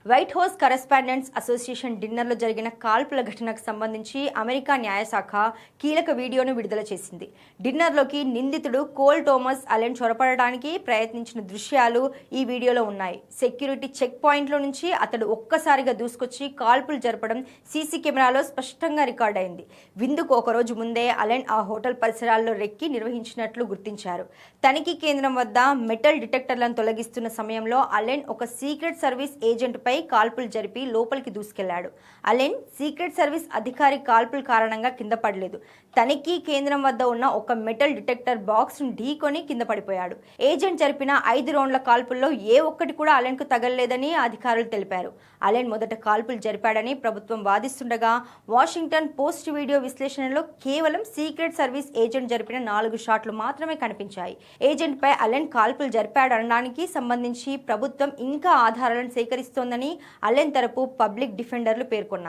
White house correspondents association డిన్నర్లో జరిగిన కాల్పుల ఘటనకు సంబంధించి అమెరికా న్యాయశాఖ కీలక వీడియోను విడుదల చేసింది. డిన్నర్లోకి నిందితుడు కోల్ థోమస్ అలెన్ చొరబడడానికి ప్రయత్నించిన దృశ్యాలు ఈ వీడియోలో ఉన్నాయి. సెక్యూరిటీ చెక్ పాయింట్లో నుంచి అతడు ఒక్కసారిగా దూసుకొచ్చి కాల్పులు జరపడం సీసీ కెమెరాలో స్పష్టంగా రికార్డ్ అయింది. విందుకు ఒకరోజు ముందే అలెన్ ఆ హోటల్ పరిసరాల్లో రెక్కి నిర్వహించినట్లు గుర్తించారు. తనిఖీ కేంద్రం వద్ద మెటల్ డిటెక్టర్లను తొలగిస్తున్న సమయంలో అలెన్ ఒక సీక్రెట్ సర్వీస్ ఏజెంట్ పై కాల్పులు జరిపి లోపలికి దూసుకెళ్లాడు. అలెన్ సీక్రెట్ సర్వీస్ అధికారి కాల్పుల కారణంగా కింద పడలేదు. తనిఖీ కేంద్రం వద్ద ఉన్న ఒక మెటల్ డిటెక్టర్ బాక్స్ ను ఢీకొని కింద పడిపోయాడు. ఏజెంట్ జరిపిన 5 రౌండ్ల కాల్పుల్లో ఏ ఒక్కటి కూడా అలెన్ కు తగలలేదని అధికారులు తెలిపారు. అలెన్ మొదట కాల్పులు జరిపాడని ప్రభుత్వం వాదిస్తుండగా, వాషింగ్టన్ పోస్ట్ వీడియో విశ్లేషణలో కేవలం సీక్రెట్ సర్వీస్ ఏజెంట్ జరిపిన 4 షాట్లు మాత్రమే కనిపించాయి. ఏజెంట్ పై అలెన్ కాల్పులు జరిపాడనడానికి సంబంధించి ప్రభుత్వం ఇంకా ఆధారాలను సేకరిస్తోందని అలెన్ తరపు పబ్లిక్ డిఫెండర్లు పేర్కొన్నారు.